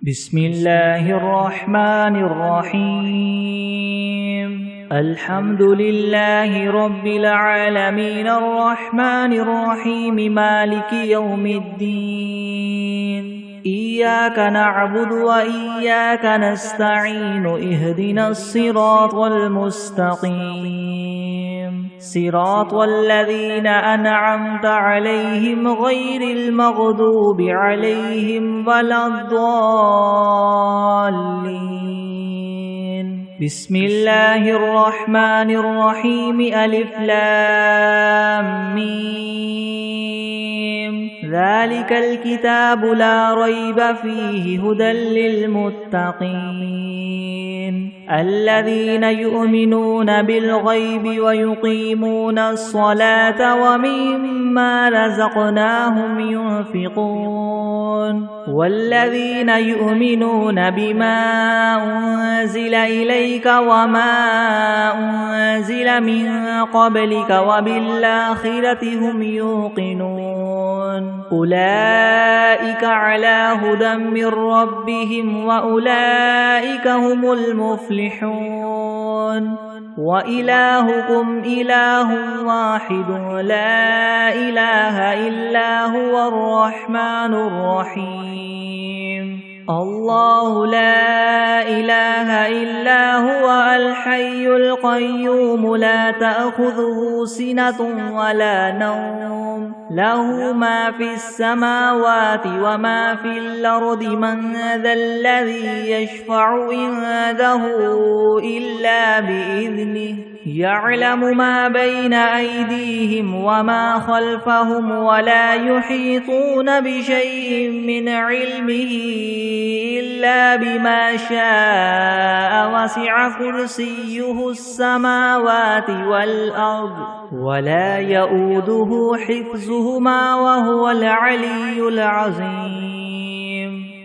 بسم الله الرحمن الرحيم الحمد لله رب العالمين الرحمن الرحيم مالك يوم الدين إياك نعبد وإياك نستعين اهدنا الصراط المستقيم صراط الذين أنعمت عليهم غير المغضوب عليهم ولا الضالين بسم الله الرحمن الرحيم ألف لام ميم ذلك الكتاب لا ريب فيه هدى للمتقين الذين يؤمنون بالغيب ويقيمون الصلاة ومما رزقناهم ينفقون والذين يؤمنون بما أنزل إليك وما أنزل من قبلك وبالآخرة هم يوقنون أولئك على هدى من ربهم وأولئك هم المفلحون وإلهكم إله واحد لا إله إلا هو الرحمن الرحيم الله لا إله إلا هو الحي القيوم لا تأخذه سنة ولا نوم له ما في السماوات وما في الأرض من ذا الذي يشفع عنده إلا بإذنه يعلم ما بين أيديهم وما خلفهم ولا يحيطون بشيء من علمه إلا بما شاء وسع كرسيه السماوات والأرض ولا يؤوده حفظهما وهو العلي العظيم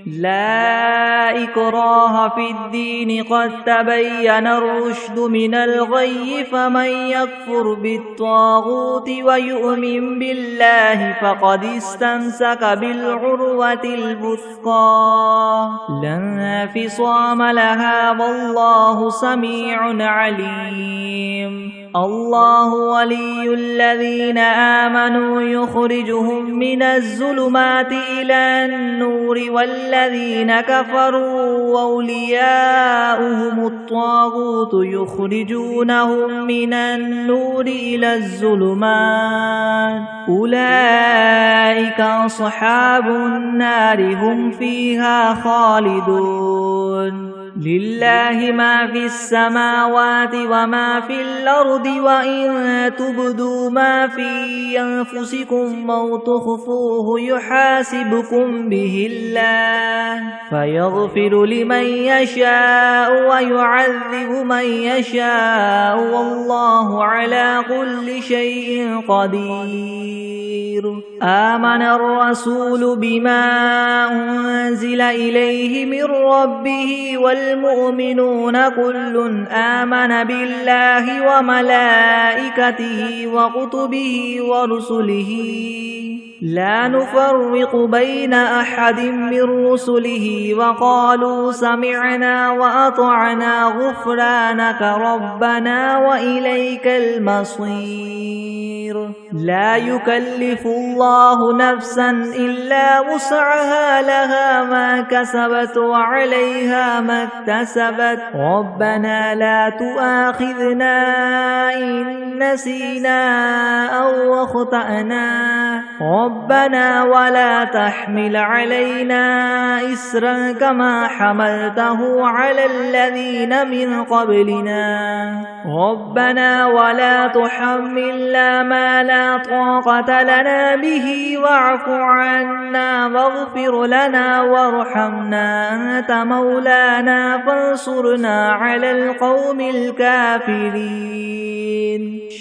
لا إكراه في الدين قد تبين الرشد من الغي فمن يكفر بالطاغوت ويؤمن بالله فقد استمسك بالعروة الوثقى لا انفصام لها والله سميع عليم الله ولي الذين آمنوا يخرجهم من الظلمات إلى النور والذين كفروا أولياؤهم الطاغوت يخرجونهم من النور إلى الظلمات أولئك أصحاب النار هم فيها خالدون لله ما في السماوات وما في الأرض وإن تبدوا ما في أنفسكم أو تخفوه يحاسبكم به الله فيغفر لمن يشاء ويعذب من يشاء والله على كل شيء قدير آمن الرسول بما أنزل إليه من ربه والمؤمنون كل آمن بالله وملائكته وكتبه ورسله لا نفرق بين أحد من رسله وقالوا سمعنا وأطعنا غفرانك ربنا وإليك المصير لا يكلف الله نفسا إلا وسعها لها ما كسبت وعليها ما اكتسبت ربنا لا تؤاخذنا إن نسينا أو أخطأنا ربنا ولا تحمل علينا إسرا كما حملته على الذين من قبلنا ربنا ولا تحملنا ما لا طاقة لنا به واعف عنا واغفر لنا وارحمنا أنت مولانا فانصرنا على القوم الكافرين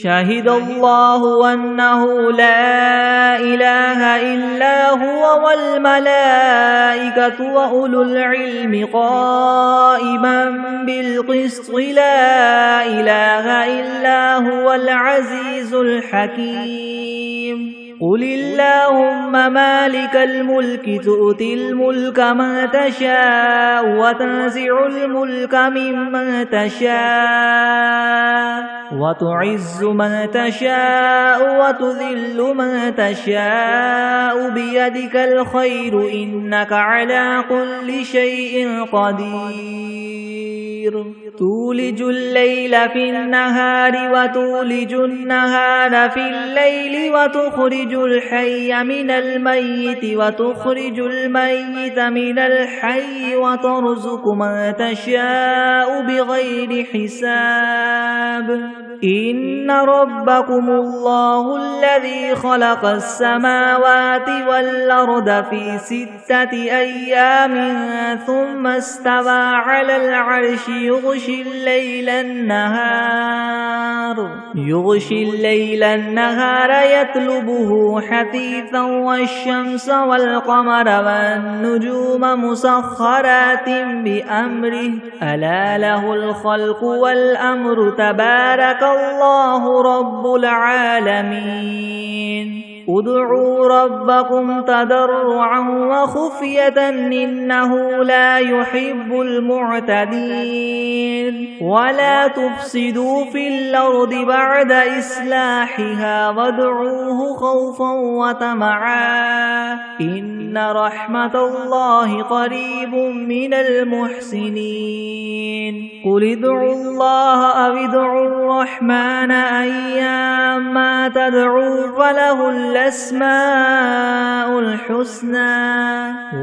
شهد الله أنه لا إله إلا هو والملائكة وأولو العلم قائما بالقسط لا إله إلا هو العزيز الحكيم قل اللهم مالك الملك تؤتي الملك من تشاء وتنزع الملك ممن تشاء وتعز من تشاء وتذل من تشاء بيدك الخير إنك على كل شيء قدير تولج الليل في النهار وتولج النهار في الليل وتخرج الحي من الميت وتخرج الميت من الحي وترزق من تشاء بغير حساب إن ربكم الله الذي خلق السماوات والأرض في 6 أيام ثم استوى على العرش يغشي الليل النهار يطلبه حثيثا والشمس والقمر والنجوم مسخرات بأمره ألا له الخلق والأمر تبارك الله رب العالمين ادعوا ربكم تضرعا وخفية إنه لا يحب المعتدين ولا تفسدوا في الأرض بعد إصلاحها وادعوه خوفا وطمعا إن رحمة الله قريب من المحسنين قل ادعوا الله أو ادعوا الرحمن أيما تدعوا فله الأسماء الحسنى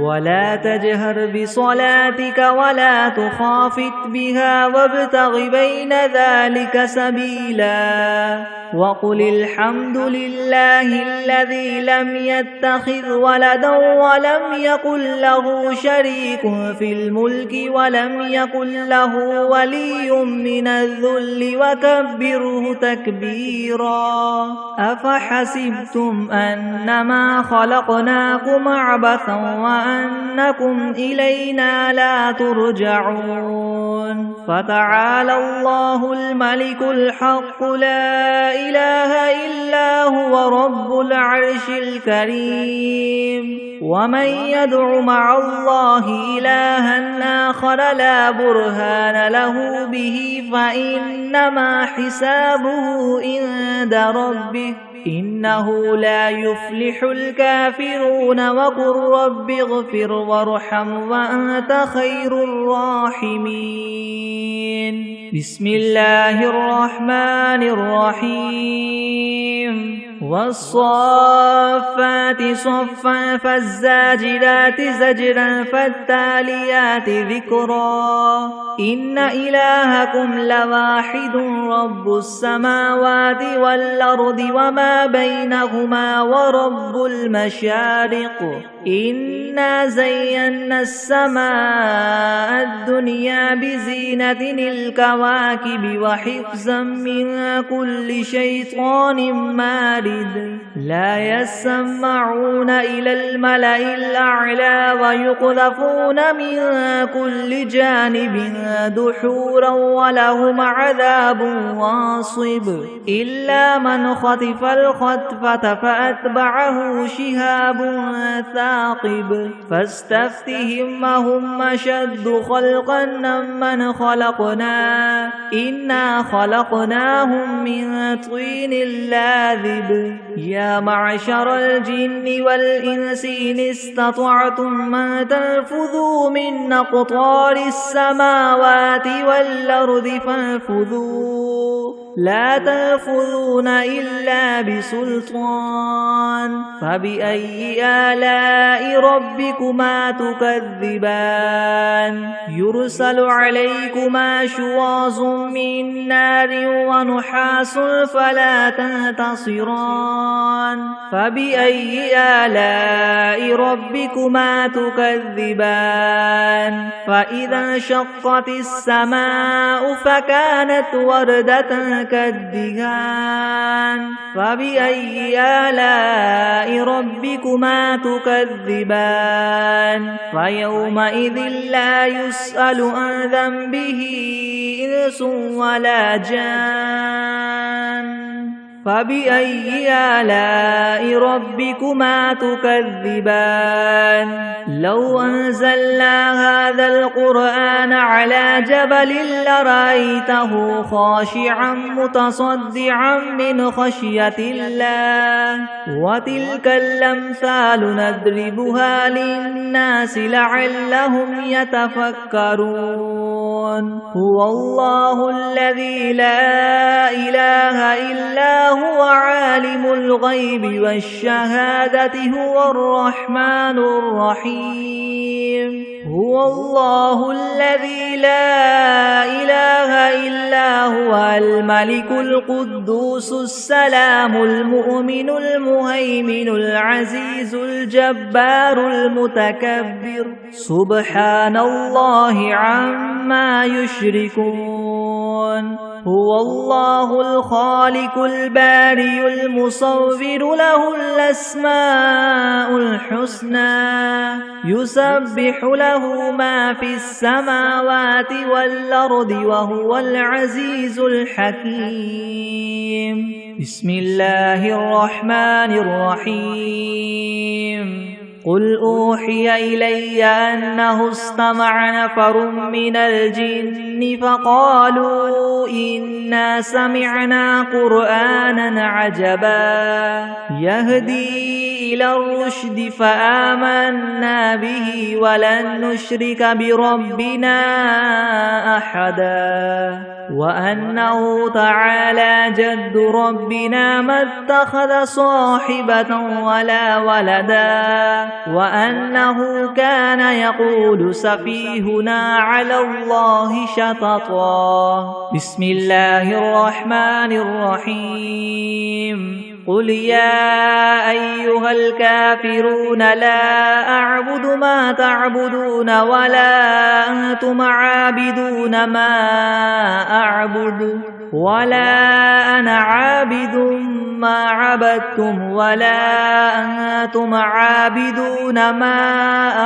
ولا تجهر بصلاتك ولا تخافت بها وابتغ بين ذلك سبيلا وقل الحمد لله الذي لم يتخذ ولدا ولم يكن له شريك في الملك ولم يكن له ولي من الذل وكبره تكبيرا أفحسبتم أنما خلقناكم عبثا وأنكم إلينا لا ترجعون فتعالى الله الملك الحق لا إله إلا هو رب العرش الكريم ومن يدع مع الله إلها آخر لا برهان له به فإنما حسابه عند ربه إنه لا يفلح الكافرون وقل رب اغفر وارحم وأنت خير الراحمين بسم الله الرحمن الرحيم والصافات صفا فالزاجرات زجرا فالتاليات ذكرا إن إلهكم لواحد رب السماوات والأرض وما بينهما ورب المشارق إنا زينا السماء الدنيا بزينة الكواكب وحفظا من كل شيطان مارد لا يسمعون إلى الملأ الأعلى ويقذفون من كل جانب دحورا ولهم عذاب واصب إلا من خطف الخطفة فأتبعه شهاب ثاقب فاستفتهم هم أشد خلقا ممن خلقنا إنا خلقناهم من طين لاذب يا معشر الجن والإنس إن استطعتم أن تنفذوا من أقطار السماوات والأرض فانفذوا لا تنفذون إلا بسلطان فبأي آلاء ربكما تكذبان يرسل عليكما شواظ من نار ونحاس فلا تنتصران فبأي آلاء ربكما تكذبان فإذا انشقت السماء فكانت وردة كالدهان فبأي آلاء ربكما تكذبان فيومئذ لا يسأل عن ذنبه إنس ولا جان فبأي آلاء ربكما تكذبان لو أنزلنا هذا القرآن على جبل لرأيته خاشعا متصدعا من خشية الله وتلك الأمثال نضربها للناس لعلهم يتفكرون هو الله الذي لا إله إلا هو عالم الغيب والشهادة هو الرحمن الرحيم هو الله الذي لا إله إلا هو الملك القدوس السلام المؤمن المهيمن العزيز الجبار المتكبر سبحان الله عما يشركون هو الله الخالق البارئ المصور له الأسماء الحسنى يسبح له ما في السماوات والأرض وهو العزيز الحكيم بسم الله الرحمن الرحيم قل أوحي إلي أنه استمع نفر من الجن فقالوا إنا سمعنا قرآنا عجبا يهدي إلى الرشد فآمنا به ولن نشرك بربنا أحدا وأنه تعالى جد ربنا ما اتخذ صاحبة ولا ولدا وأنه كان يقول سفيهنا على الله شططا بسم الله الرحمن الرحيم قل يا أيها الكافرون لا أعبد ما تعبدون ولا أنتم عابدون ما أعبد ولا أنا عابد ما عبدتم ولا أنتم عابدون ما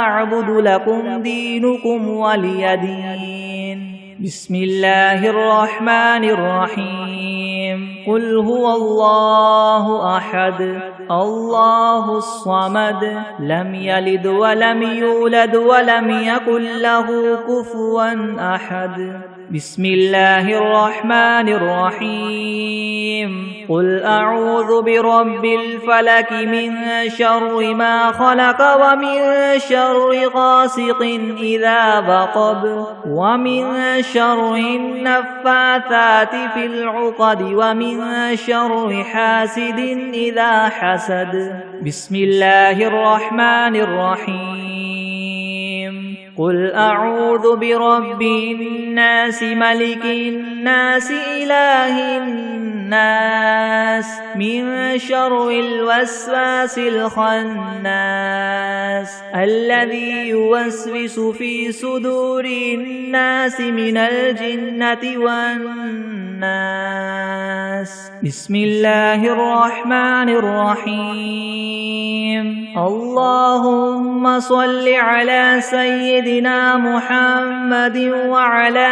أعبد لكم دينكم ولي دين بسم الله الرحمن الرحيم قل هو الله أحد الله الصمد لم يلد ولم يولد ولم يكن له كفوا أحد بسم الله الرحمن الرحيم قل أعوذ برب الفلك من شر ما خلق ومن شر غاسق إذا وقب ومن شر النفاثات في العقد ومن شر حاسد إذا حسد بسم الله الرحمن الرحيم قل أعوذ برب الناس ملك الناس إله الناس من شر الوسواس الخناس الذي يوسوس في صدور الناس من الجنة والناس بسم الله الرحمن الرحيم اللهم صل على سيدنا محمد وعلى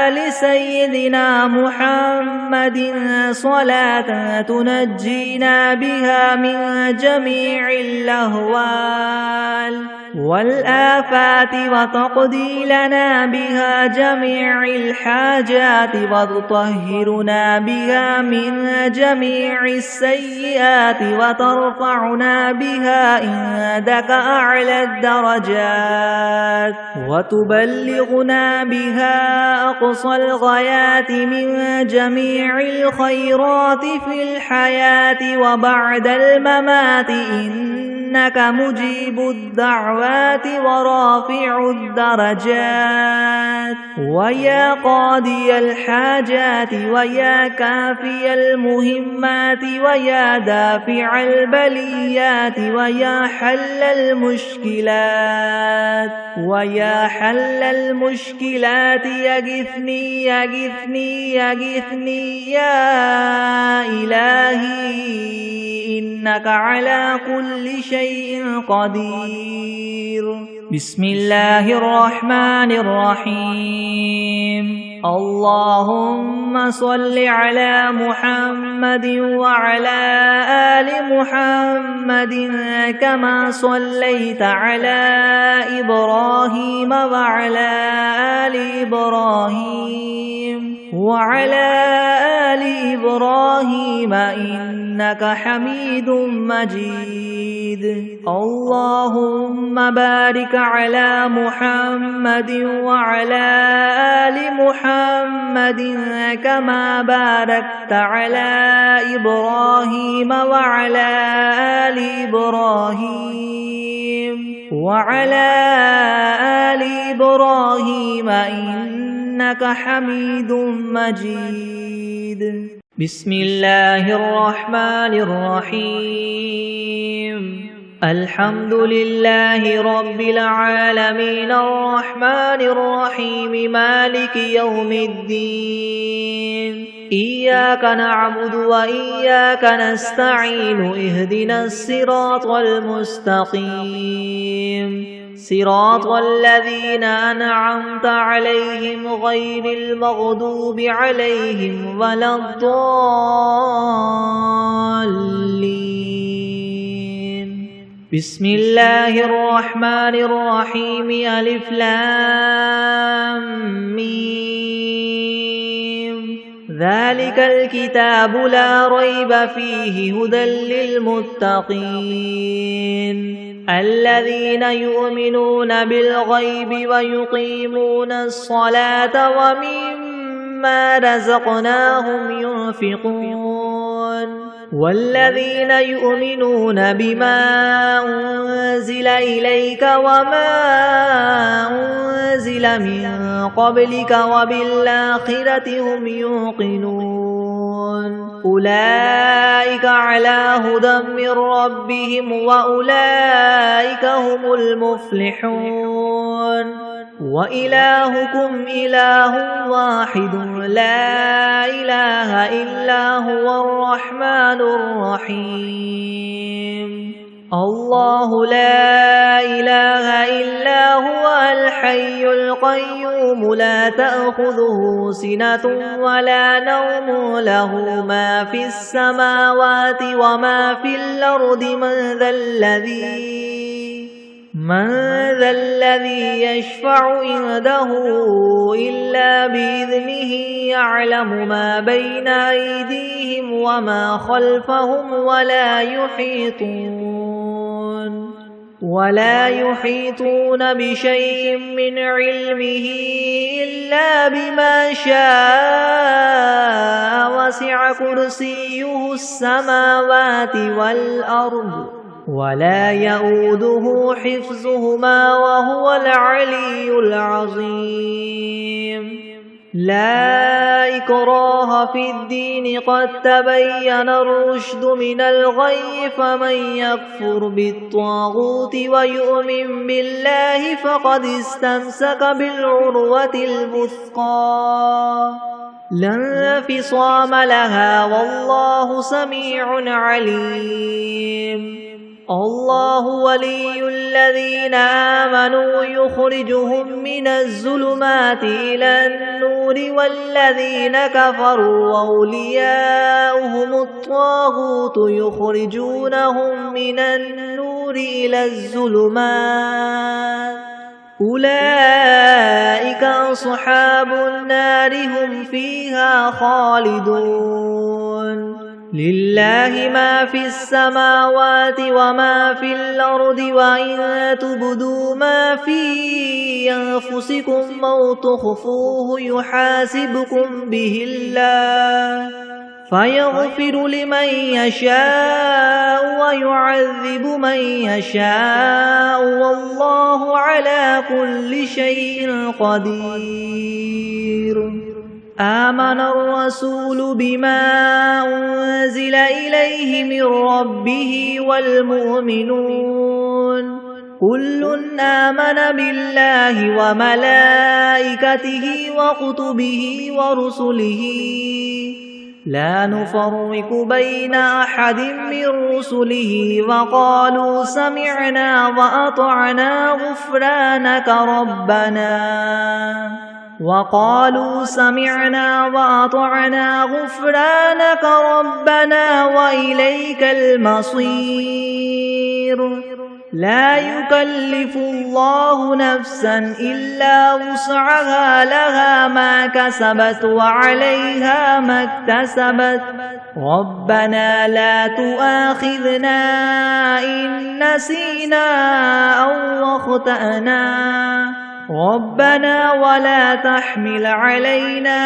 آل سيدنا محمد صلاة تنجينا بها من جميع الأهوال والآفات وتقضي لنا بها جميع الحاجات وتطهرنا بها من جميع السيئات وترفعنا بها عندك أعلى الدرجات وتبلغنا بها أقصى الغايات من جميع الخيرات في الحياة وبعد الممات إنك مجيب الدعوات ورافع الدرجات ويا قاضي الحاجات ويا كافي المهمات ويا دافع البليات ويا حل المشكلات ويا حل المشكلات يغثني يغثني يغثني يا إلهي إنك على كل شيء قدير بسم الله الرحمن الرحيم اللهم صل على محمد وعلى آل محمد كما صليت على إبراهيم وعلى آل إبراهيم إنك حميد مجيد اللهم بارك على محمد وعلى آل محمد كما باركت على إبراهيم وعلى آل إبراهيم إنك حميد مجيد بسم الله الرحمن الرحيم الحمد لله رب العالمين الرحمن الرحيم مالك يوم الدين إياك نعبد وإياك نستعين اهدنا الصراط المستقيم صراط الذين أنعمت عليهم غير المغضوب عليهم ولا الضالين بسم الله الرحمن الرحيم ألف لام ميم ذلك الكتاب لا ريب فيه هدى للمتقين الذين يؤمنون بالغيب ويقيمون الصلاة ومما رزقناهم ينفقون والذين يؤمنون بما أنزل إليك وما أنزل من قبلك وبالآخرة هم يوقنون أولئك على هدى من ربهم وأولئك هم المفلحون وإلهكم إله واحد لا إله إلا هو الرحمن الرحيم الله لا إله إلا هو الحي القيوم لا تأخذه سنة ولا نوم له ما في السماوات وما في الأرض من ذا الذي يشفع عنده إلا بإذنه يعلم ما بين أيديهم وما خلفهم ولا يحيطون بشيء من علمه إلا بما شاء وسع كرسيه السماوات والأرض ولا يؤوده حفظهما وهو العلي العظيم لا إكراه في الدين قد تبين الرشد من الغي فمن يكفر بالطاغوت ويؤمن بالله فقد استمسك بالعروة الوثقى لا انفصام لها والله سميع عليم الله ولي الذين آمنوا يخرجهم من الظلمات إلى النور والذين كفروا أولياؤهم الطاغوت يخرجونهم من النور إلى الظلمات أولئك أصحاب النار هم فيها خالدون لله ما في السماوات وما في الأرض وإن تبدوا ما في أنفسكم أو تخفوه يحاسبكم به الله فيغفر لمن يشاء ويعذب من يشاء والله على كل شيء قدير آمن الرسول بما أنزل إليه من ربه والمؤمنون كل آمن بالله وملائكته وكتبه ورسله لا نفرق بين أحد من رسله وقالوا سمعنا وأطعنا غفرانك ربنا وإليك المصير لا يكلف الله نفسا إلا وسعها لها ما كسبت وعليها ما اكتسبت ربنا لا تؤاخذنا إن نسينا أو أخطأنا ربنا ولا تحمل علينا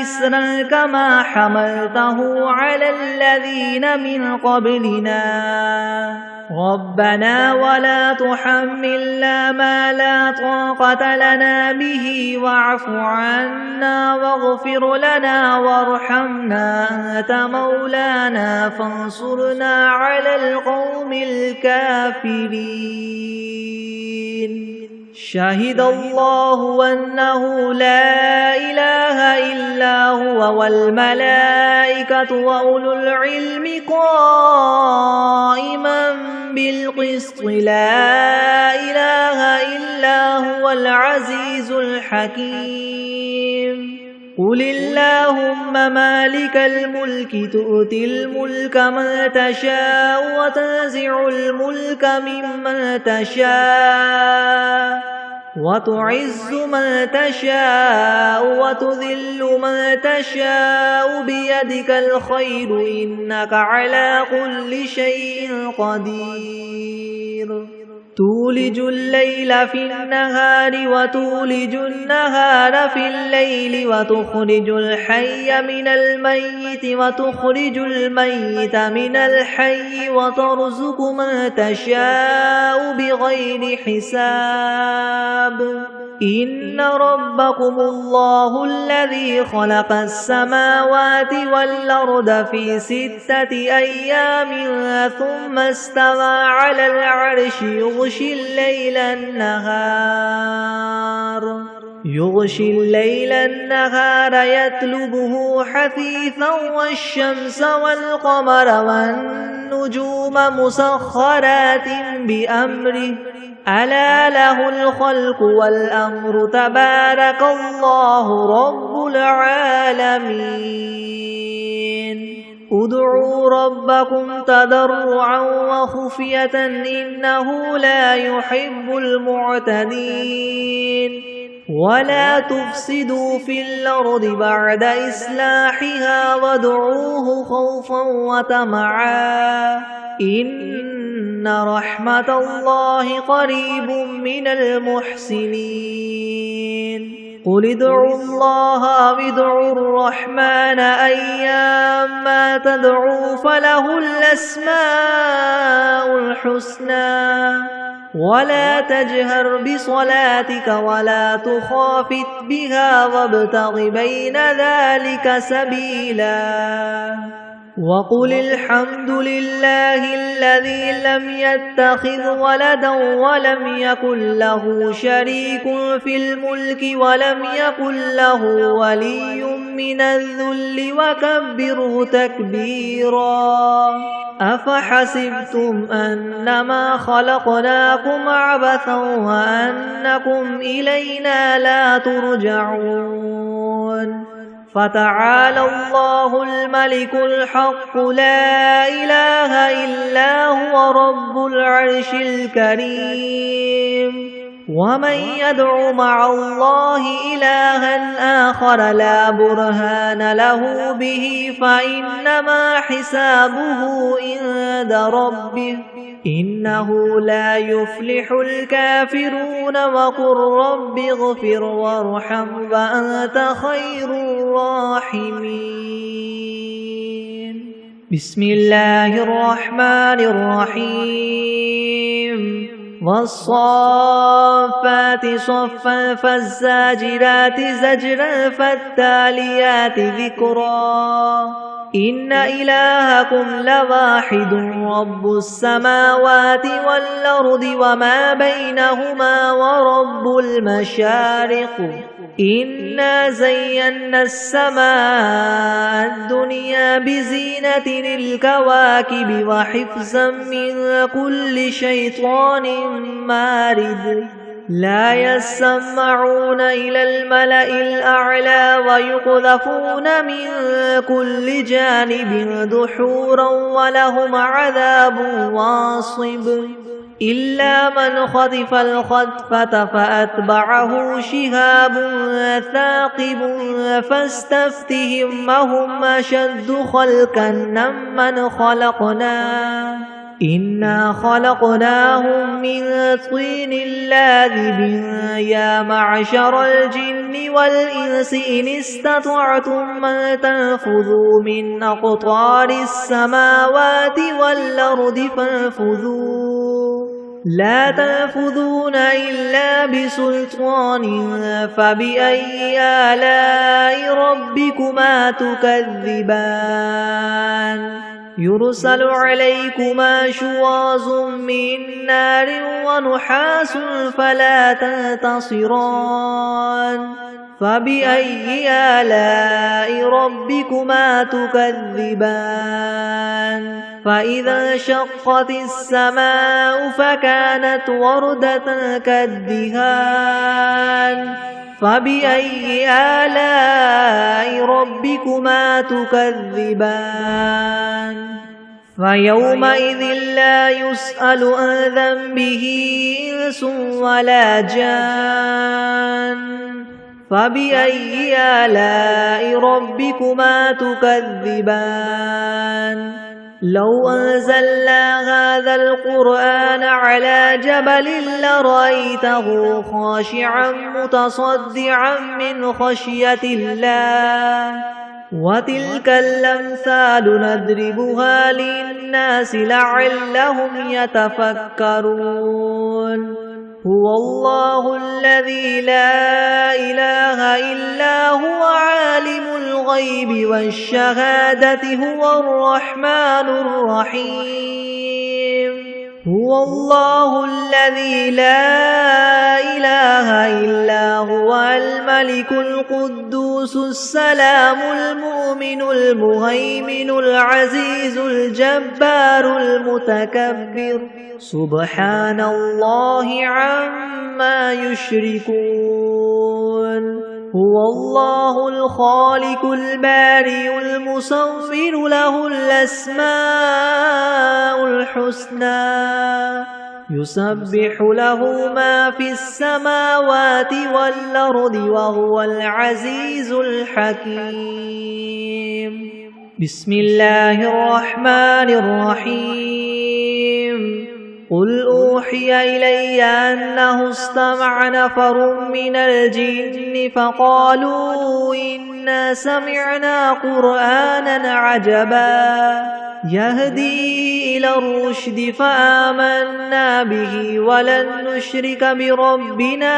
إسرا كما حملته على الذين من قبلنا ربنا ولا تحملنا ما لا طاقة لنا به واعف عنا واغفر لنا وارحمنا أنت مولانا فانصرنا على القوم الكافرين شهد الله أنه لا إله إلا هو والملائكة وأولو العلم قائما بالقسط لا إله إلا هو العزيز الحكيم قل اللهم مالك الملك تؤتي الملك من تشاء وتنزع الملك ممن تشاء وتعز من تشاء وتذل من تشاء بيدك الخير إنك على كل شيء قدير تولج الليل في النهار وتولج النهار في الليل وتخرج الحي من الميت وتخرج الميت من الحي وترزق من تشاء بغير حساب إن ربكم الله الذي خلق السماوات والأرض في 6 أيام ثم استوى على العرش يغشي الليل النهار يطلبه حثيثا والشمس والقمر والنجوم مسخرات بأمره ألا له الخلق والأمر تبارك الله رب العالمين ادعوا ربكم تضرعا وخفية إنه لا يحب المعتدين ولا تفسدوا في الأرض بعد إصلاحها وادعوه خوفا وطمعا إن رحمة الله قريب من المحسنين قل ادعوا الله أو ادعوا الرحمن أيما تدعوا فله الأسماء الحسنى ولا تجهر بصلاتك ولا تخافت بها وابتغ بين ذلك سبيلا وقل الحمد لله الذي لم يتخذ ولدا ولم يكن له شريك في الملك ولم يكن له ولي من الذل وكبره تكبيرا أفحسبتم أنما خلقناكم عبثا وأنكم إلينا لا ترجعون فتعالى الله الملك الحق لا إله إلا هو رب العرش الكريم ومن يدع مع الله إلها آخر لا برهان له به فإنما حسابه عند ربه إنه لا يفلح الكافرون وقل رب اغفر وارحم وأنت خير الراحمين بسم الله الرحمن الرحيم والصافات صفا فالزاجرات زجرا فالتاليات ذكرا إن إلهكم لواحد رب السماوات والأرض وما بينهما ورب المشارق إنا زينا السماء الدنيا بزينة الكواكب وحفظا من كل شيطان مارد لا يسمعون إلى الملأ الأعلى ويقذفون من كل جانب دحورا ولهم عذاب واصب إلا من خطف الخطفة فأتبعه شهاب ثاقب فاستفتهم أهم أشد خلقا ممن خلقنا إنا خلقناهم من طين لاذب يا معشر الجن والإنس إن استطعتم أن تنفذوا من أقطار السماوات والأرض فانفذوا لا تنفذون إلا بسلطان فبأي آلاء ربكما تكذبان يرسل عليكما شواظ من نار ونحاس فلا تنتصران فبأي آلاء ربكما تكذبان فإذا انشقت السماء فكانت وردة كالدهان فبأي آلاء ربكما تكذبان فيومئذ لا يسأل عن ذنبه إنس ولا جان فبأي آلاء ربكما تكذبان لو أنزلنا هذا القرآن على جبل لرأيته خاشعا متصدعا من خشية الله وتلك الأمثال نضربها للناس لعلهم يتفكرون هو الله الذي لا إله إلا هو عالم الغيب والشهادة هو الرحمن الرحيم هو الله الذي لا إله إلا هو الملك القدوس السلام المؤمن المهيمن العزيز الجبار المتكبر سبحان الله عما يشركون هو الله الخالق البارئ المصور له الأسماء الحسنى يسبح له ما في السماوات والأرض وهو العزيز الحكيم بسم الله الرحمن الرحيم قل أوحي إلي أنه استمع نفر من الجن فقالوا إنا سمعنا قرآنا عجبا يهدي إلى الرشد فآمنا به ولن نشرك بربنا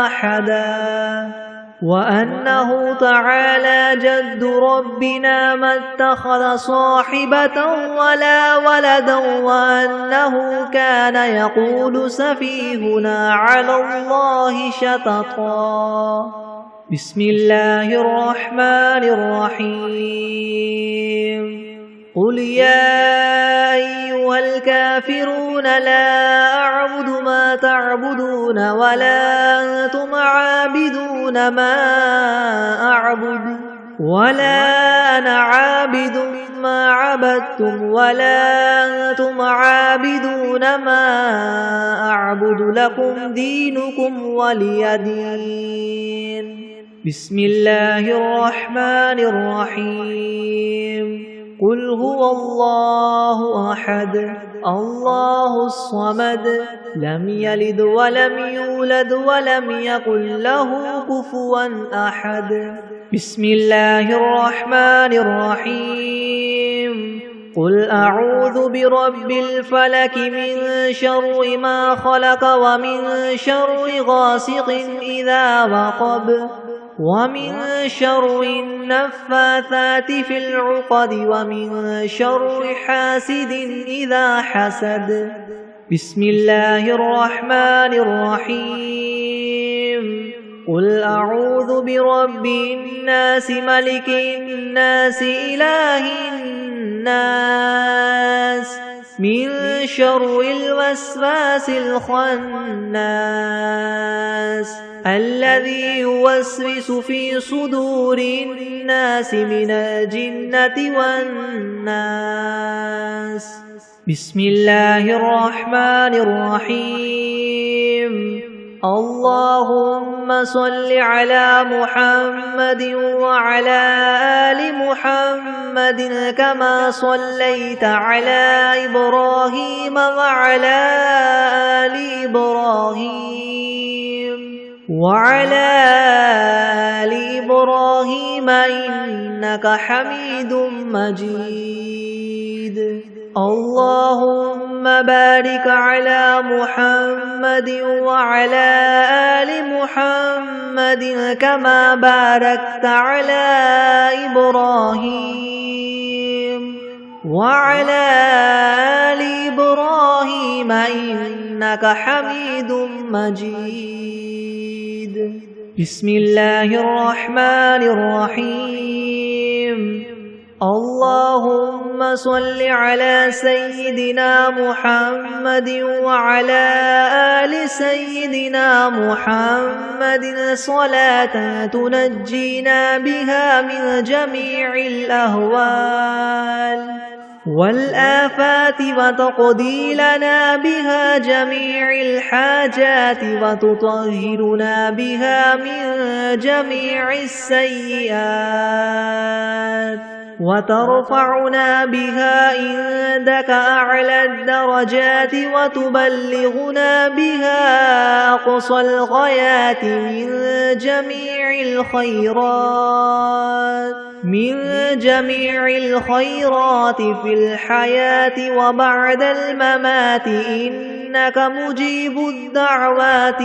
أحدا وأنه تعالى جد ربنا ما اتخذ صاحبة ولا ولدا وأنه كان يقول سفيهنا على الله شططا بسم الله الرحمن الرحيم قل يا أيها الكافرون لا أعبد ما تعبدون ولا أنتم عابدون ما أعبد ولا أنا عابد ما عبدتم ولا أنتم عابدون ما أعبد لكم دينكم ولي دين بسم الله الرحمن الرحيم قل هو الله أحد الله الصمد لم يلد ولم يولد ولم يكن له كفوا أحد بسم الله الرحمن الرحيم قل أعوذ برب الفلك من شر ما خلق ومن شر غاسق إذا وقب ومن شر النفاثات في العقد ومن شر حاسد إذا حسد. بسم الله الرحمن الرحيم. قل أعوذ برب الناس ملك الناس إله الناس من شر الوسواس الخناس الذي يوسوس في صدور الناس من الجنة والناس. بسم الله الرحمن الرحيم. اللهم صل على محمد وعلى آل محمد كما صليت على إبراهيم وعلى آل إبراهيم إنك حميد مجيد. اللهم بارك على محمد وعلى آل محمد كما باركت على إبراهيم وعلى آل إبراهيم إنك حميد مجيد. بسم الله الرحمن الرحيم. اللهم صل على سيدنا محمد وعلى آل سيدنا محمد صلاة تنجينا بها من جميع الأهوال والآفات وتقضي لنا بها جميع الحاجات وتطهرنا بها من جميع السيئات وترفعنا بها عندك أعلى الدرجات وتبلغنا بها أقصى الغايات من جميع الخيرات في الحياة وبعد الممات إنك مجيب الدعوات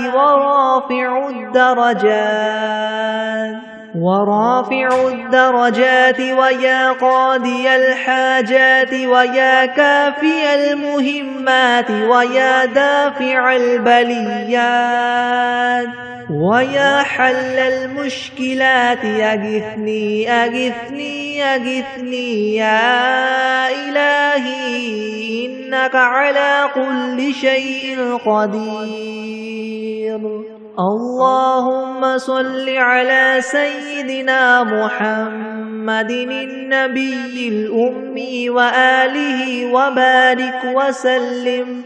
ورافع الدرجات ويا قاضي الحاجات ويا كافي المهمات ويا دافع البليات ويا حل المشكلات أغثني أغثني أغثني يا إلهي إنك على كل شيء قدير. اللهم صل على سيدنا محمد النبي الأمي وآله وبارك وسلم.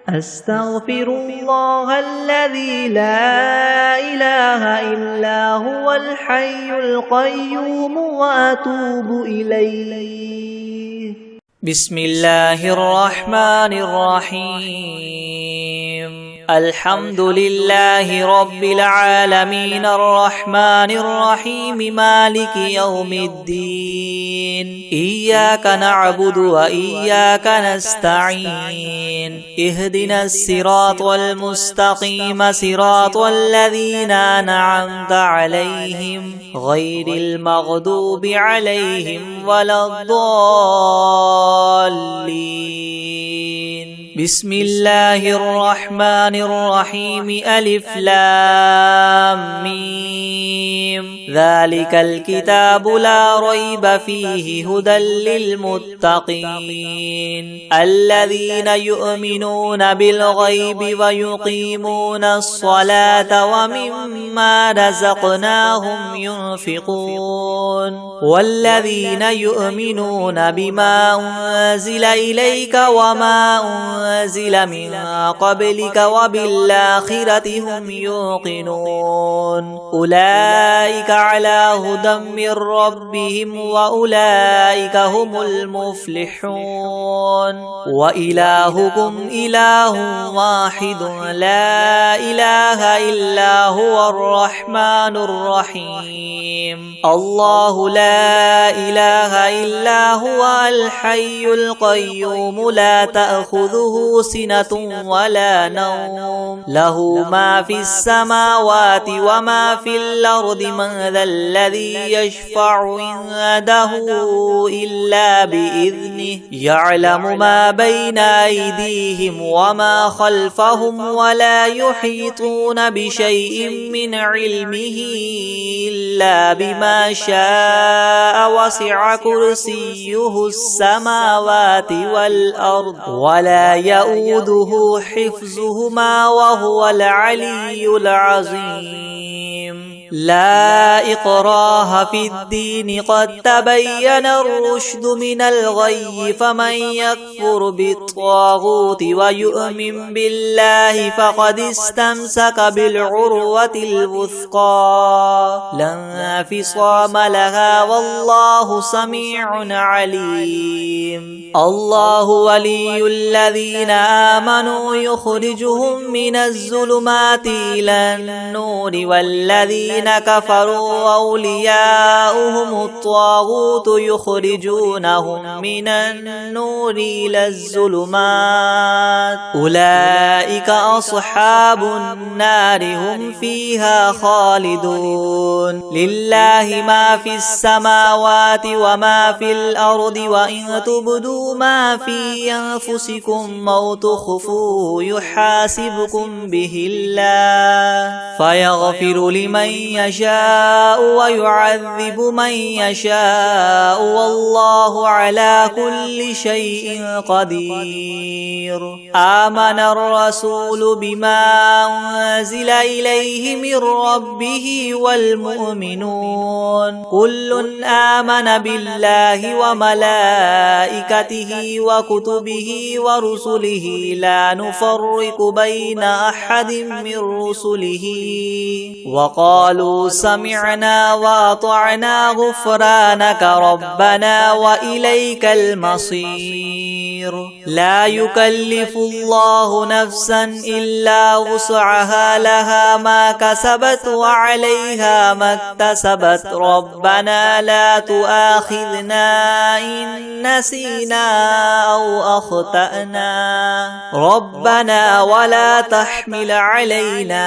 أستغفر الله الذي لا إله إلا هو الحي القيوم وأتوب إليه. بسم الله الرحمن الرحيم. الحمد لله رب العالمين الرحمن الرحيم مالك يوم الدين. إياك نعبد وإياك نستعين. اهدنا الصراط المستقيم صراط الذين أنعمت عليهم غير المغضوب عليهم ولا الضالين. بسم الله الرحمن الرحيم. ألف لام ميم. ذلك الكتاب لا ريب فيه هدى للمتقين الذين يؤمنون بالغيب ويقيمون الصلاة ومما رزقناهم ينفقون والذين يؤمنون بما أنزل إليك وما أنزل من قبلك وبالآخرة هم يوقنون. أولئك على هدى من ربهم وأولئك هم المفلحون وإلهكم إله واحد لا إله إلا هو الرحمن الرحيم الله لا إله إلا هو الحي القيوم لا تأخذه سنة ولا نوم له ما في السماوات وما في الأرض من ذا الذي يشفع عنده إلا بإذنه يعلم ما بين أيديهم وما خلفهم ولا يحيطون بشيء من علمه إلا بما شاء وسع كرسيه السماوات والأرض ولا يؤوده حفظهما وهو العلي العظيم لا إكراه في الدين قد تبين الرشد من الغي فمن يكفر بالطاغوت ويؤمن بالله فقد استمسك بالعروة الوثقى لا انفصام لها والله سميع عليم الله ولي الذين آمنوا يخرجهم من الظلمات إلى النور والذين كفروا أولياؤهم الطاغوت يخرجونهم من النور إلى الظلمات أولئك أصحاب النار هم فيها خالدون لله ما في السماوات وما في الأرض وإن تبدوا ما في أنفسكم أو تخفوه يحاسبكم به الله فيغفر لمن يشاء ويعذب من يشاء والله على كل شيء قدير آمن الرسول بما أنزل إليه من ربه والمؤمنون كل آمن بالله وملائكته وكتبه ورسله لا نفرق بين أحد من رسله وقالوا سمعنا وأطعنا غفرانك ربنا وإليك المصير لا يكلف الله نفسا إلا وسعها لها ما كسبت وعليها ما اكتسبت ربنا لا تؤاخذنا إن نسينا أو أخطأنا ربنا ولا تحمل علينا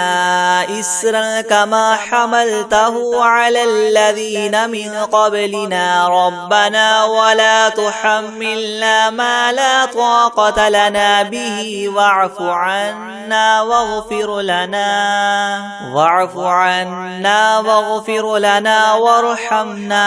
إسرا كما حملته على الذين من قبلنا ربنا ولا تحملنا ما لا طاقة لنا به واعف عنا واغفر لنا وارحمنا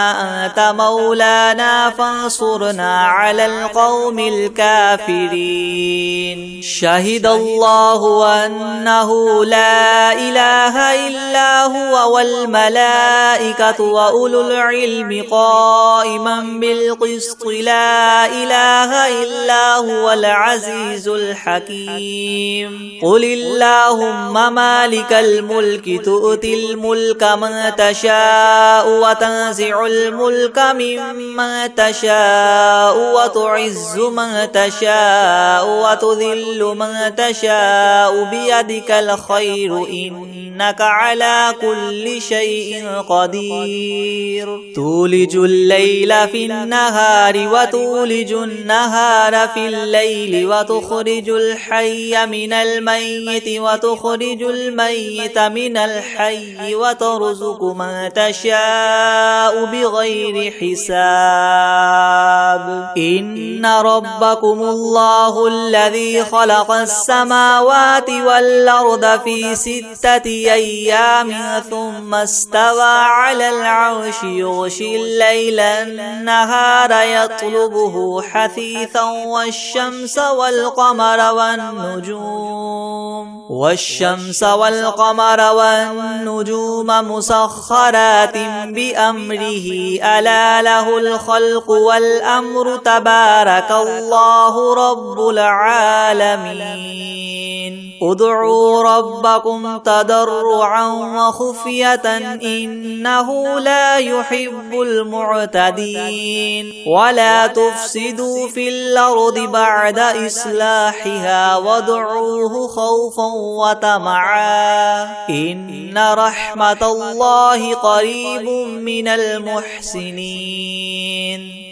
أنت مولانا فانصرنا على القوم الكافرين شهد الله أنه لا إله إلا هو والملائكة وأولو العلم قائما بالقسط لا إله إلا هو العزيز الحكيم قل اللهم مالك الملك تؤتي الملك من تشاء وتنزع الملك ممن تشاء وتعز من تشاء وتذل من تشاء بيدك الخير إنك على كل شيء قدير تولج الليل في النهار وتولج النهار في الليل وتخرج الحي من الميت وتخرج الميت من الحي وترزق من تشاء بغير حساب إن ربكم الله الذي خلق السماوات والأرض في 6 أيام ثم استوى على العرش يغشي الليل النهار يطلبه حثيثا والشمس والقمر والنجوم مسخرات بأمره ألا له الخلق والأمر تبارك الله رب العالمين ادعوا ربكم تضرعا تضرعا وخفية إنه لا يحب المعتدين ولا تفسدوا في الأرض بعد إصلاحها وادعوه خوفا وطمعا إن رحمة الله قريب من المحسنين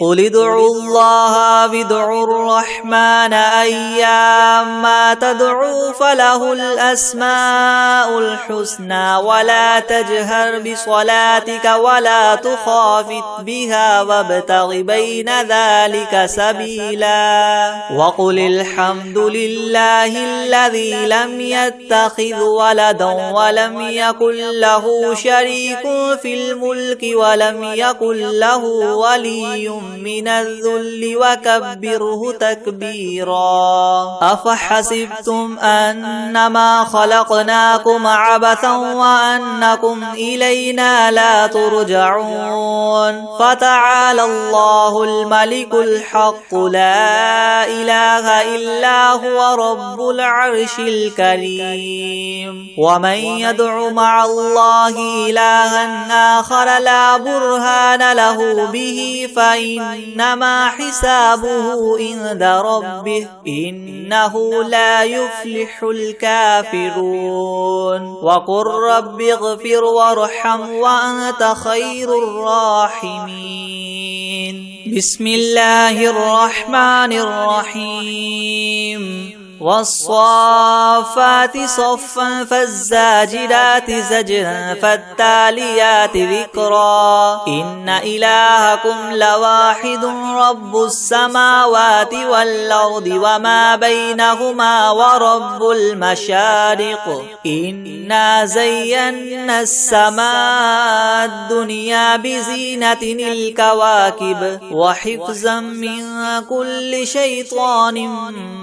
قل ادعوا الله وادعوا الرحمن أيما تدعوا فله الأسماء الحسنى ولا تجهر بصلاتك ولا تخافت بها وابتغ بين ذلك سبيلا وقل الحمد لله الذي لم يتخذ ولدا ولم يكن له شريك في الملك ولم يكن له ولي من الذل وكبره تكبيرا أفحسبتم أنما خلقناكم عبثا وأنكم إلينا لا ترجعون فتعالى الله الملك الحق لا إله إلا هو رب العرش الكريم ومن يدع مع الله إلها آخر لا برهان له به فإنما حسابه عند ربه إنه لا يفلح الكافرون وقل رب اغفر وارحم وأنت خير الراحمين بسم الله الرحمن الرحيم والصافات صفا فالزاجرات زجرا فالتاليات ذكرا إن إلهكم لواحد رب السماوات والأرض وما بينهما ورب المشارق إنا زينا السماء الدنيا بزينة الكواكب وحفظا من كل شيطان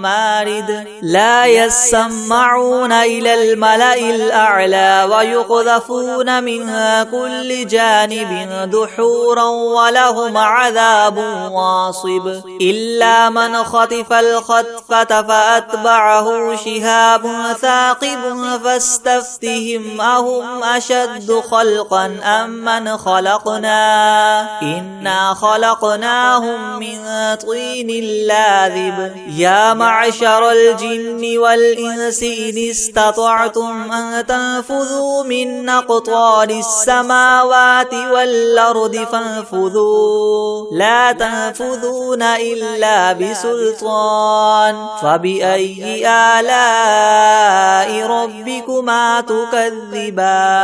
مارد لا يسمعون إلى الملأ الأعلى ويقذفون منها كل جانب دحورا ولهم عذاب واصب إلا من خطف الخطفة فأتبعه شهاب ثاقب فاستفتهم أهم أشد خلقا أم من خلقنا إنا خلقناهم من طين لاذب يا معشر الجن والإنس إن استطعتم أن تنفذوا من أقطار السماوات والأرض فانفذوا لا تنفذون إلا بسلطان فبأي آلاء ربكما تكذبان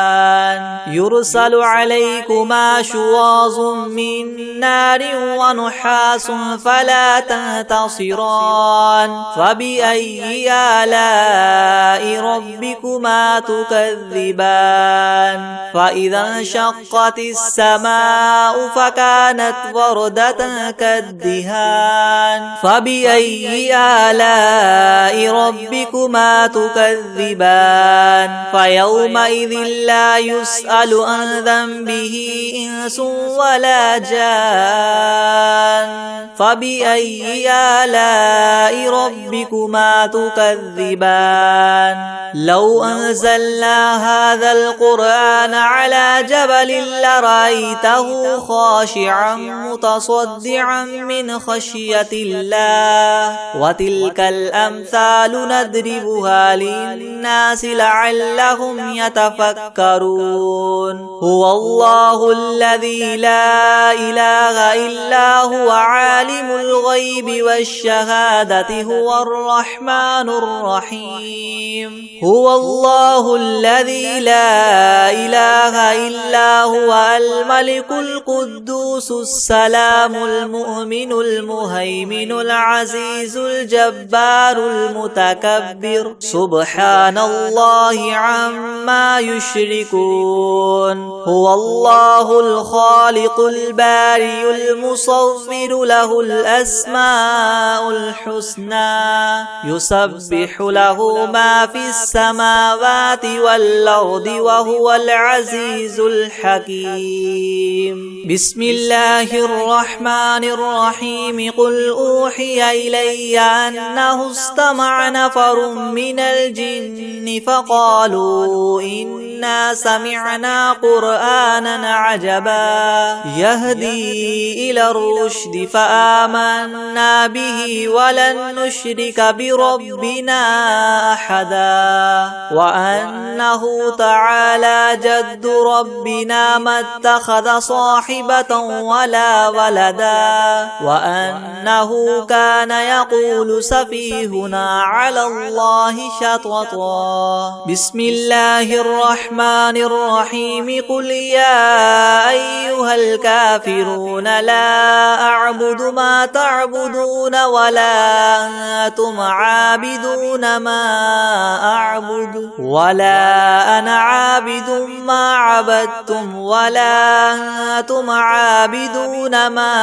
يرسل عليكما شواظ من نار ونحاس فلا تنتصران فبأي آلاء ربكما تكذبان فإذا انشقت السماء فكانت وردة كالدهان فبأي آلاء ربكما تكذبان فيومئذ لا يسأل عن ذنبه إنس ولا جان فبأي آلاء ربكما تكذبان لو أنزلنا هذا القرآن على جبل لرأيته خاشعا متصدعا من خشية الله وتلك الأمثال نضربها للناس لعلهم يتفكرون هو الله الذي لا إله إلا هو عالم الغيب والشهادة هو الرحمن الرحيم هو الله الذي لا إله إلا هو الملك القدوس السلام المؤمن المهيمن العزيز الجبار المتكبر سبحان الله عما يشركون هو الله الخالق البارئ المصور له الأسماء الحسنى يسبح له ما في السماوات والأرض وهو العزيز الحكيم. بسم الله الرحمن الرحيم. قل أوحي إلي أنه استمع نفر من الجن فقالوا إنا سمعنا قرآنا عجبا يهدي إلى الرشد فآمنا به ولن نشرك بربنا أحدا وأنه تعالى جد ربنا ما اتخذ صاحبة ولا ولدا وأنه كان يقول سفيهنا على الله شططا. بسم الله الرحمن الرحيم. قل يا أيها الكافرون لا أعبد ما تعبدون ولا أنتم عابدون ما أعبد ولا أنا عابد ما عبدتم ولا أنتم عابدون ما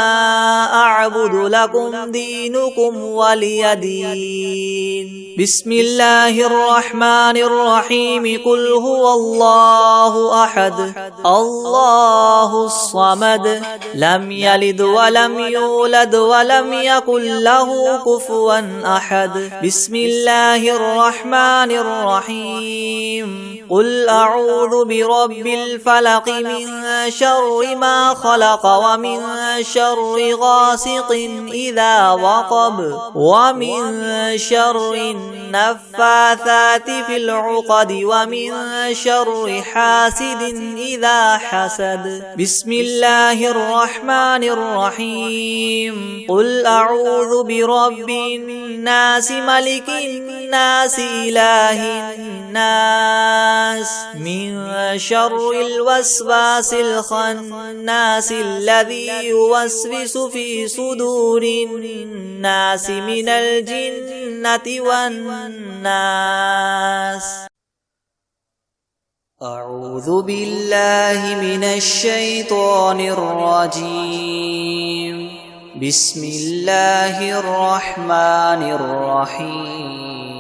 أعبد لكم دينكم ولي دين. بسم الله الرحمن الرحيم. قل هو الله أحد الله الصمد لم يلد ولم يولد ولم يكن له كفوا أحد. بسم الله الرحمن الرحيم. قل أعوذ برب الفلق من شر ما خلق ومن شر غاسق إذا وقب ومن شر النفاثات في العقد ومن شر حاسد إذا حسد. بسم الله الرحمن الرحيم. قل أعوذ برب الناس ملك الناس إله الناس من شر الوسواس الخناس الذي يوسوس في صدور الناس من الجنة والناس. أعوذ بالله من الشيطان الرجيم. بسم الله الرحمن الرحيم.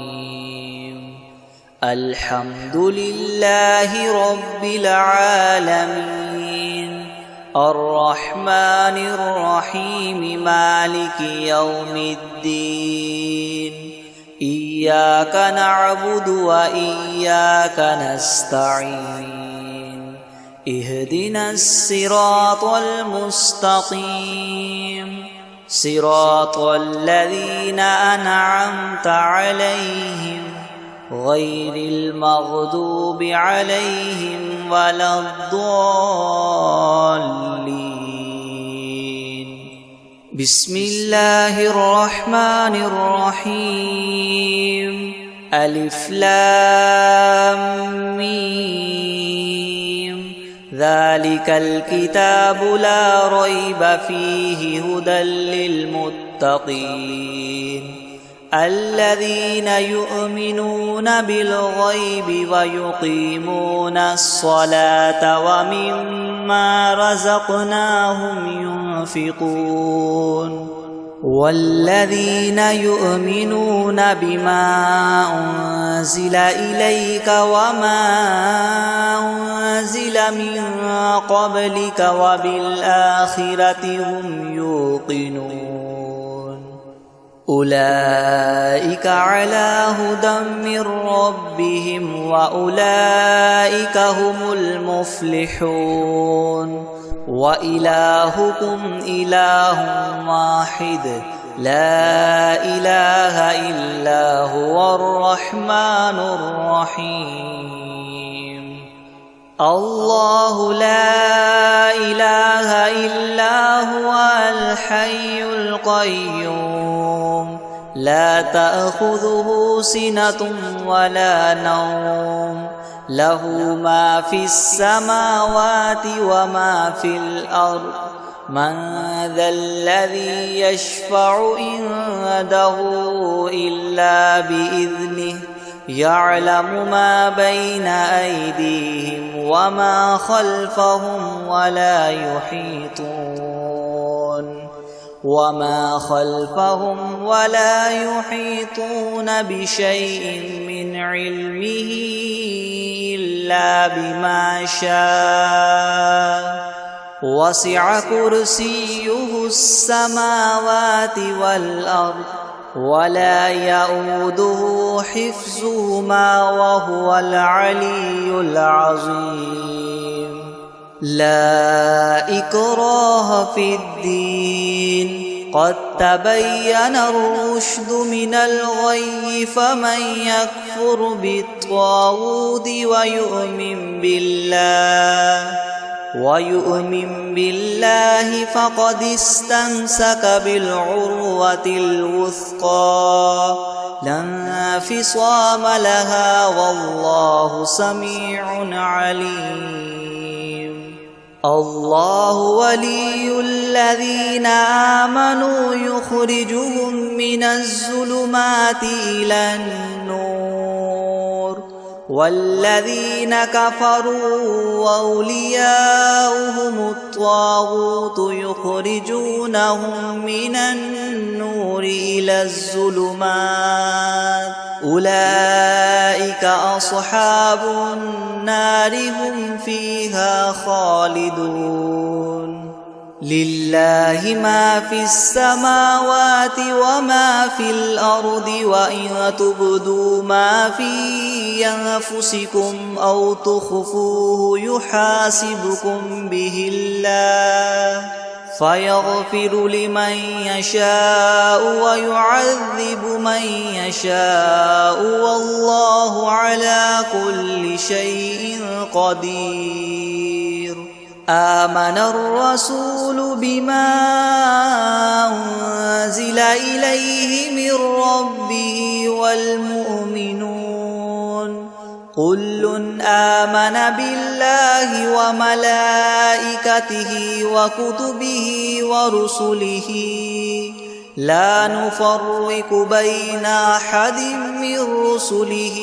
الحمد لله رب العالمين الرحمن الرحيم مالك يوم الدين إياك نعبد وإياك نستعين اهدنا الصراط المستقيم صراط الذين أنعمت عليهم غير المغضوب عليهم ولا الضالين. بسم الله الرحمن الرحيم. ألف لام ميم ذلك الكتاب لا ريب فيه هدى للمتقين الذين يؤمنون بالغيب ويقيمون الصلاة ومما رزقناهم ينفقون والذين يؤمنون بما أنزل إليك وما أنزل من قبلك وبالآخرة هم يوقنون أولئك على هدى من ربهم وأولئك هم المفلحون. وإلهكم إله واحد لا إله إلا هو الرحمن الرحيم. الله لا إله إلا هو الحي القيوم لا تأخذه سنة ولا نوم له ما في السماوات وما في الأرض من ذا الذي يشفع عنده إلا بإذنه يعلم ما بين أيديهم وما خلفهم ولا يحيطون وما خلفهم ولا يحيطون بشيء من علمه إلا بما شاء وسع كرسيه السماوات والأرض ولا يؤوده حفظهما وهو العلي العظيم لا إكراه في الدين قد تبين الرشد من الغي فمن يكفر بالطاغوت ويؤمن بالله فقد استمسك بالعروة الوثقى لا انفصام لها والله سميع عليم الله ولي الذين آمنوا يخرجهم من الظلمات إلى النور والذين كفروا أولياؤهم الطاغوت يخرجونهم من النور إلى الظلمات أولئك أصحاب النار هم فيها خالدون لله ما في السماوات وما في الأرض وإن تبدوا ما في أنفسكم أو تخفوه يحاسبكم به الله فيغفر لمن يشاء ويعذب من يشاء والله على كل شيء قدير آمن الرسول بما أنزل إليه من ربه والمؤمنون كل آمن بالله وملائكته وكتبه ورسله لا نفرق بين أحد من رسله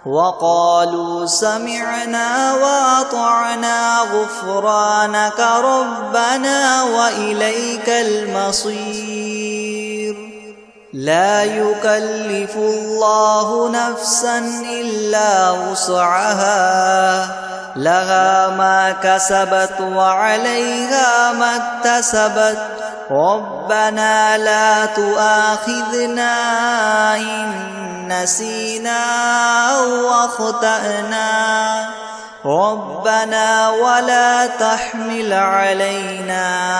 وقالوا سمعنا وأطعنا غفرانك ربنا وإليك المصير لا يكلف الله نفسا إلا وسعها لها ما كسبت وعليها ما اكتسبت ربنا لا تؤاخذنا إن نسينا أو أخطأنا ربنا ولا تحمل علينا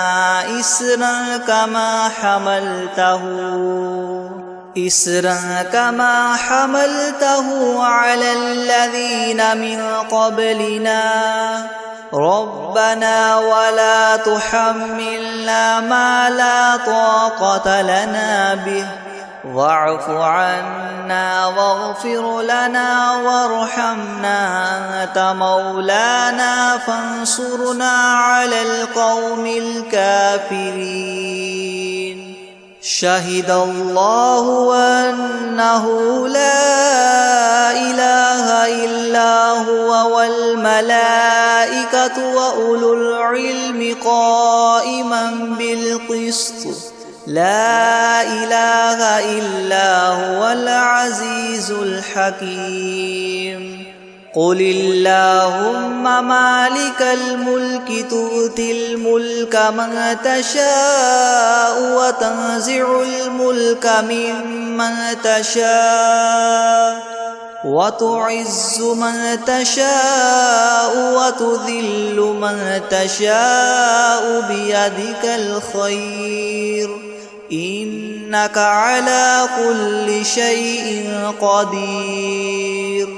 إسرا كما حملته على الذين من قبلنا ربنا ولا تحملنا ما لا طاقة لنا به واعف عنا واغفر لنا وارحمنا أنت مولانا فانصرنا على القوم الكافرين شهد الله أنه لا إله إلا هو والملائكة وأولو العلم قائما بالقسط لا إله إلا هو العزيز الحكيم قل اللهم مالك الملك تؤتي الملك من تشاء وتنزع الملك ممن تشاء وتعز من تشاء وتذل من تشاء بيدك الخير إنك على كل شيء قدير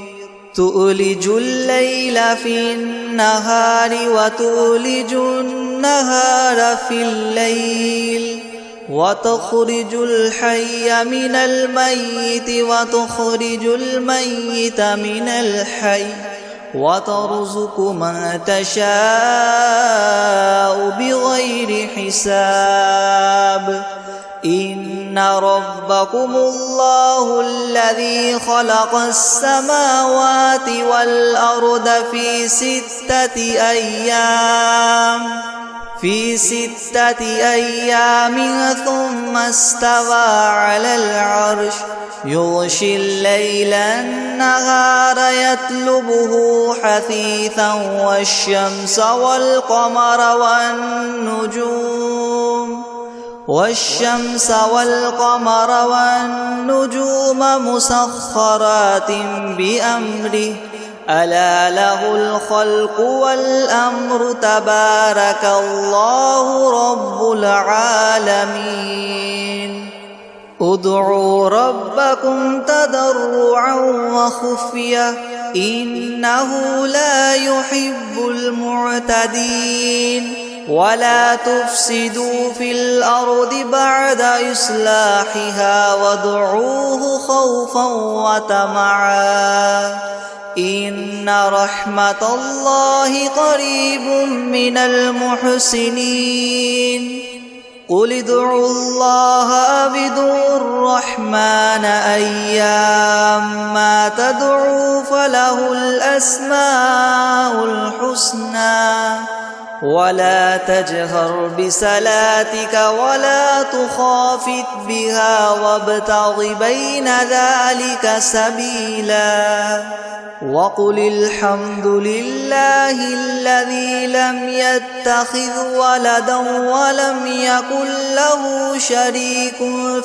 تؤلج الليل في النهار وتؤلج النهار في الليل وتخرج الحي من الميت وتخرج الميت من الحي وترزق من تشاء بغير حساب إن ربكم الله الذي خلق السماوات والأرض في 6 أيام ثم استوى على العرش يغشي الليل النهار يطلبه حثيثا والشمس والقمر والنجوم مسخرات بأمره ألا له الخلق والأمر تبارك الله رب العالمين ادعوا ربكم تضرعا وخفية إنه لا يحب المعتدين ولا تفسدوا في الأرض بعد إصلاحها وادعوه خوفا وطمعا إن رحمة الله قريب من المحسنين قل ادعوا الله أو ادعوا الرحمن أيما تدعوا فله الأسماء الحسنى ولا تجهر بصلاتك ولا تخافت بها وابتغ بين ذلك سبيلا وقل الحمد لله الذي لم يتخذ ولدا ولم يكن له شريك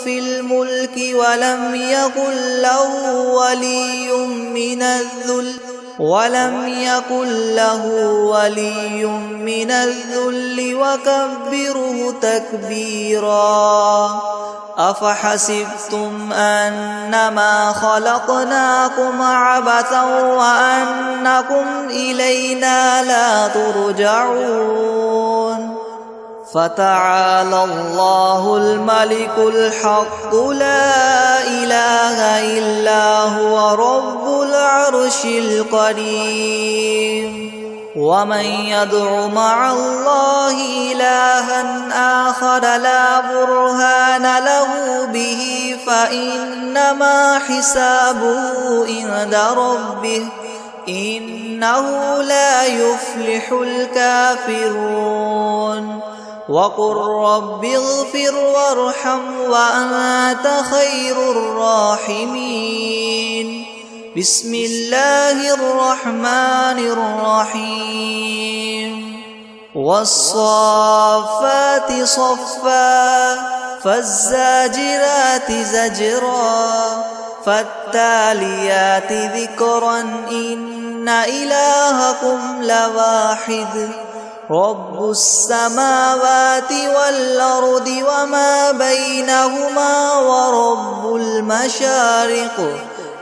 في الملك ولم يكن له ولي من الذل وكبره تكبيرا أفحسبتم أنما خلقناكم عبثا وأنكم إلينا لا ترجعون فتعالى الله الملك الحق لا إله إلا هو رب العرش الكريم ومن يدع مع الله إلها آخر لا برهان له به فإنما حسابه عند ربه إنه لا يفلح الكافرون وقل رب اغفر وارحم وأنت خير الراحمين بسم الله الرحمن الرحيم والصافات صفا فالزاجرات زجرا فالتاليات ذكرا إن إلهكم لواحد رب السماوات والأرض وما بينهما ورب المشارق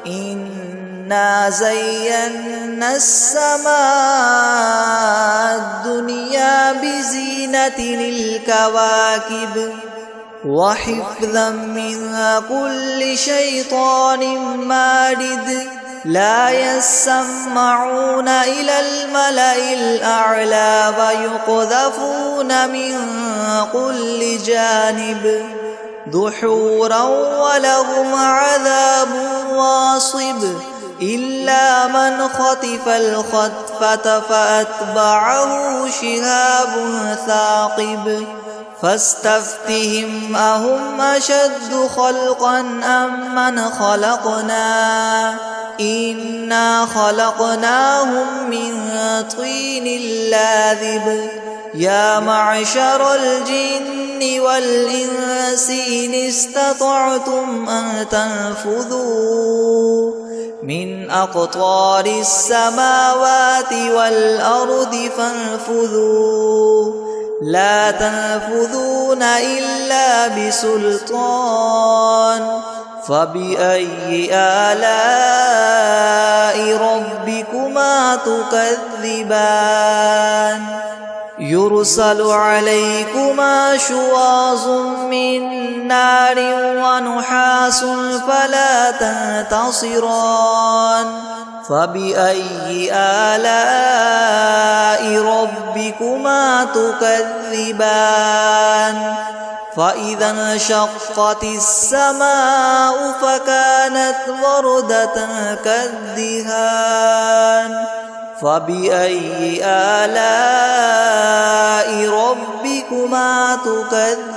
إنا زينا السماء الدنيا بزينة الكواكب وحفظا من كل شيطان مارد لا يسمعون إلى الملأ الأعلى ويقذفون من كل جانب دحورا ولهم عذاب واصب إلا من خطف الخطفة فأتبعه شهاب ثاقب فاستفتهم أهم أشد خلقا أم من خلقنا إنا خلقناهم من طين لاذب يا معشر الجن والإنس إن استطعتم أن تنفذوا من أقطار السماوات والأرض فانفذوا لا تنفذون إلا بسلطان فبأي آلاء ربكما تكذبان يرسل عليكما شواظ من نار ونحاس فلا تنتصران فبأي آلاء ربكما تكذبان فإذا انشقت السماء فكانت وردة كالدهان فبأي آلاء ربكما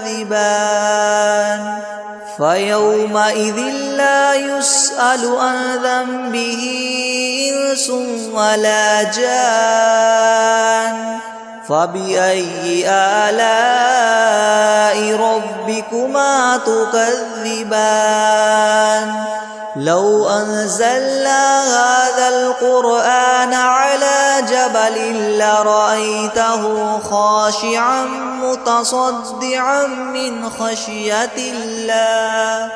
تكذبان فيومئذ لا يسأل عن ذنبه إنس ولا جان فبأي آلاء ربكما تكذبان لو أنزلنا هذا القرآن على جبل لرأيته خاشعا متصدعا من خشية الله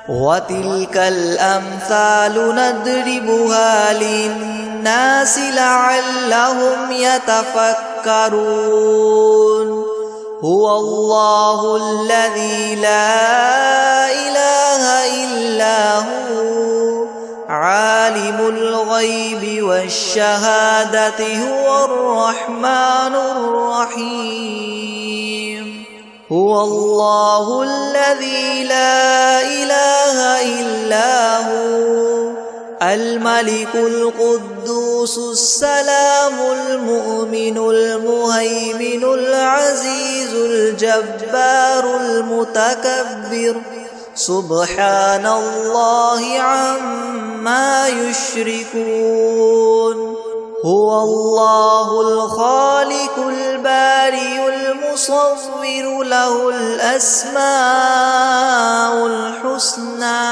وتلك الأمثال نضربها للناس لعلهم يتفكرون هو الله الذي لا إله إلا هو عالم الغيب والشهادة هو الرحمن الرحيم هو الله الذي لا إله إلا هو الملك القدوس السلام المؤمن المهيمن العزيز الجبار المتكبر سبحان الله عما يشركون هو الله الخالق البارئ المصور له الأسماء الحسنى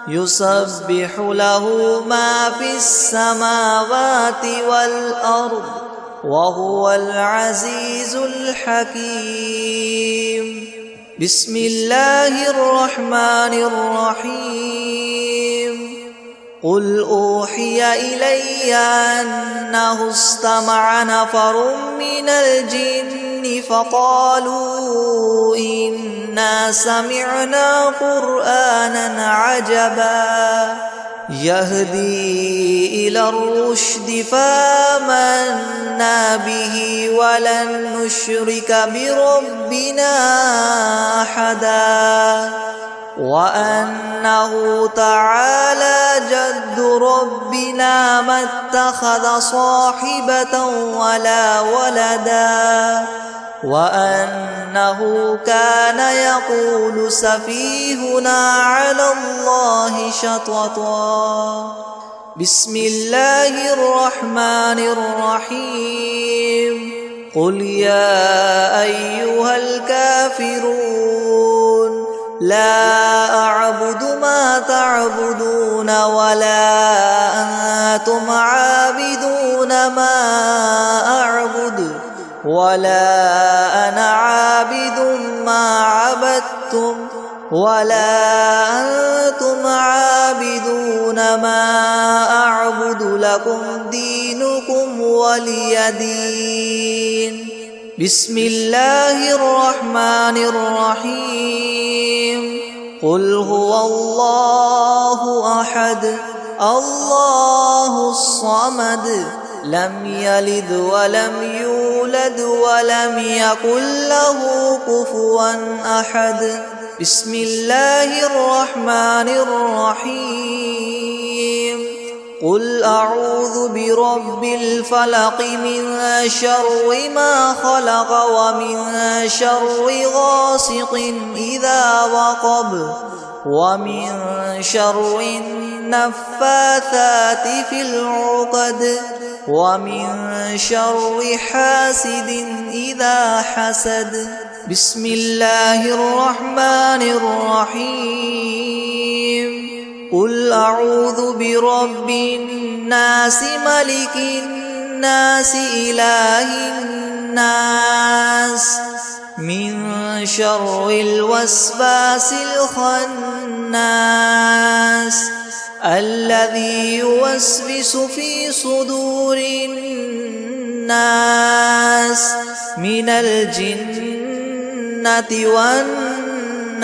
يسبح له ما في السماوات والأرض وهو العزيز الحكيم بسم الله الرحمن الرحيم قل أوحي إلي أنه استمع نفر من الجن فقالوا إنا سمعنا قرآنا عجبا يهدي إلى الرشد فآمنا به ولن نشرك بربنا أحدا وأنه تعالى جد ربنا ما اتخذ صاحبة ولا ولدا وأنه كان يقول سفيهنا على الله شططا بسم الله الرحمن الرحيم قل يا أيها الكافرون لا أعبد ما تعبدون ولا أنتم عابدون ما أعبد ولا أنا عابد ما عبدتم ولا أنتم عابدون ما أعبد لكم دينكم ولي دين بسم الله الرحمن الرحيم قل هو الله أحد الله الصمد لم يلد ولم يولد ولم يكن له كفوا أحد بسم الله الرحمن الرحيم قل أعوذ برب الفلق من شر ما خلق ومن شر غاسق إذا وقب ومن شر النفاثات في العقد ومن شر حاسد إذا حسد بسم الله الرحمن الرحيم قل أعوذ برب الناس ملك الناس إله الناس من شر الوسواس الخناس الذي يوسوس في صدور الناس من الجنة والناس